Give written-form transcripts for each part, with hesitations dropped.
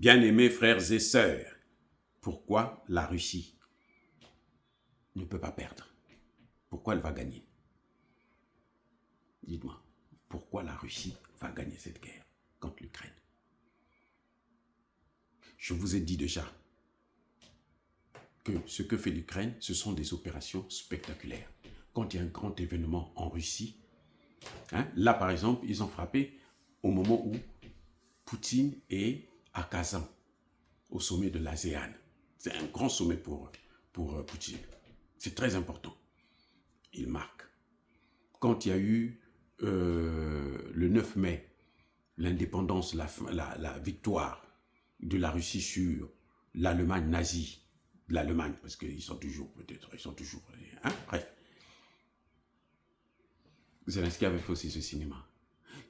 Bien-aimés frères et sœurs, pourquoi la Russie ne peut pas perdre? Pourquoi elle va gagner? Dites-moi, pourquoi la Russie va gagner cette guerre contre l'Ukraine? Je vous ai dit déjà que ce que fait l'Ukraine, ce sont des opérations spectaculaires. Quand il y a un grand événement en Russie, là par exemple, ils ont frappé au moment où Poutine est à Kazan, au sommet de l'ASEAN. C'est un grand sommet pour Poutine. C'est très important. Il marque. Quand il y a eu le 9 mai, l'indépendance, la victoire de la Russie sur l'Allemagne nazie, l'Allemagne, parce qu'ils sont toujours, peut-être, ils sont toujours, bref. Zelensky avait fait aussi ce cinéma.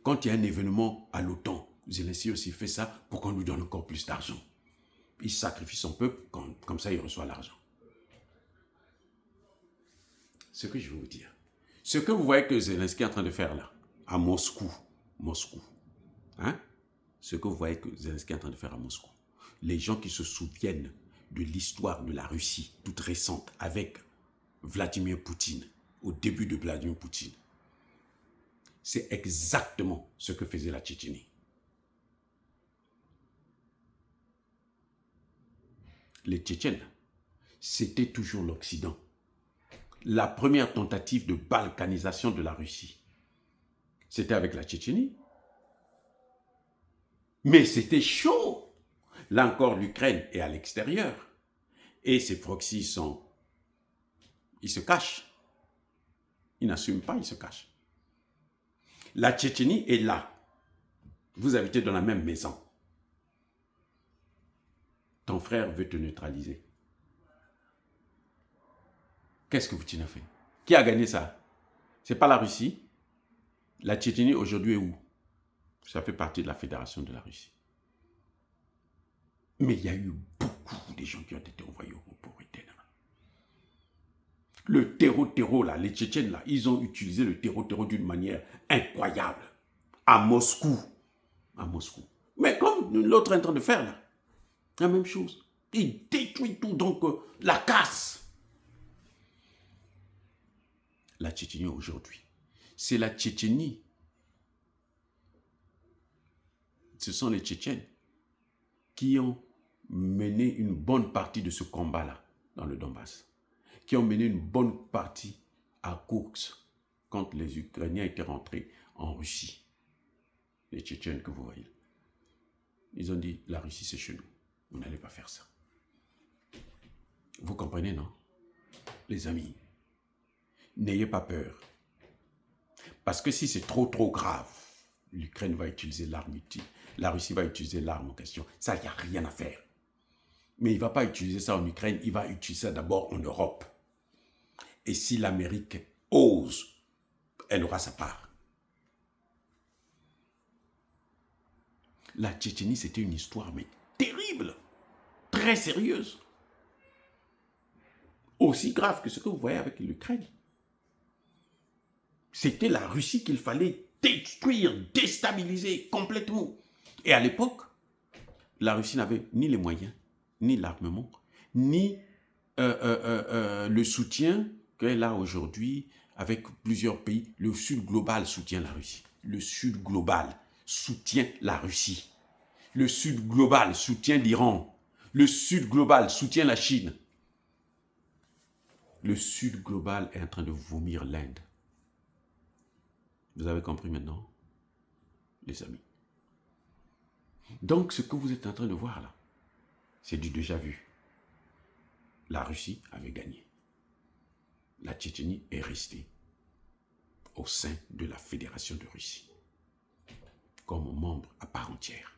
Quand il y a un événement à l'OTAN, Zelensky aussi fait ça pour qu'on lui donne encore plus d'argent. Il sacrifie son peuple, comme ça il reçoit l'argent. Ce que je veux vous dire, ce que vous voyez que Zelensky est en train de faire là, à Moscou, ce que vous voyez que Zelensky est en train de faire à Moscou, les gens qui se souviennent de l'histoire de la Russie, toute récente, avec Vladimir Poutine, au début de Vladimir Poutine, c'est exactement ce que faisait la Tchétchénie. Les Tchétchènes, c'était toujours l'Occident. La première tentative de balkanisation de la Russie, c'était avec la Tchétchénie. Mais c'était chaud. Là encore, l'Ukraine est à l'extérieur. Et ces proxys ils se cachent. Ils n'assument pas, ils se cachent. La Tchétchénie est là. Vous habitez dans la même maison. Ton frère veut te neutraliser. Qu'est-ce que Poutine a fait? Qui a gagné ça? Ce n'est pas la Russie. La Tchétchénie aujourd'hui est où? Ça fait partie de la fédération de la Russie. Mais il y a eu beaucoup de gens qui ont été envoyés au repos éternel. Le terreau là, les Tchétchènes là, ils ont utilisé le terreau d'une manière incroyable. À Moscou. À Moscou. Mais comme l'autre est en train de faire là, la même chose. Il détruit tout, donc la casse. La Tchétchénie aujourd'hui, c'est la Tchétchénie. Ce sont les Tchétchènes qui ont mené une bonne partie de ce combat-là dans le Donbass, qui ont mené une bonne partie à Koursk quand les Ukrainiens étaient rentrés en Russie. Les Tchétchènes que vous voyez. Ils ont dit, la Russie c'est chez nous, vous n'allez pas faire ça. Vous comprenez, non? Les amis, n'ayez pas peur. Parce que si c'est trop grave, l'Ukraine va utiliser l'arme utile. La Russie va utiliser l'arme en question. Ça, il n'y a rien à faire. Mais il ne va pas utiliser ça en Ukraine, il va utiliser ça d'abord en Europe. Et si l'Amérique ose, elle aura sa part. La Tchétchénie, c'était une histoire, mais terrible, très sérieuse. Aussi grave que ce que vous voyez avec l'Ukraine. C'était la Russie qu'il fallait détruire, déstabiliser complètement. Et à l'époque, la Russie n'avait ni les moyens, ni l'armement, ni le soutien qu'elle a aujourd'hui avec plusieurs pays. Le Sud global soutient la Russie. Le Sud global soutient la Russie. Le Sud global soutient l'Iran. Le Sud global soutient la Chine. Le Sud global est en train de vomir l'Inde. Vous avez compris maintenant, les amis? Donc, ce que vous êtes en train de voir là, c'est du déjà vu. La Russie avait gagné. La Tchétchénie est restée au sein de la Fédération de Russie, comme membre à part entière.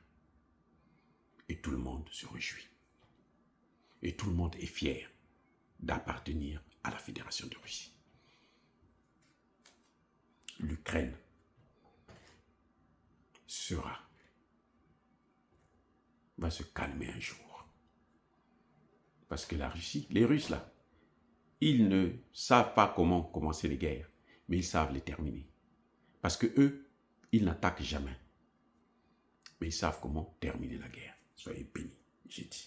Et tout le monde se réjouit. Et tout le monde est fier d'appartenir à la Fédération de Russie. L'Ukraine va se calmer un jour. Parce que la Russie, les Russes là, ils ne savent pas comment commencer les guerres, mais ils savent les terminer. Parce que eux, ils n'attaquent jamais. Mais ils savent comment terminer la guerre. Soyez bénis. j'ai dit.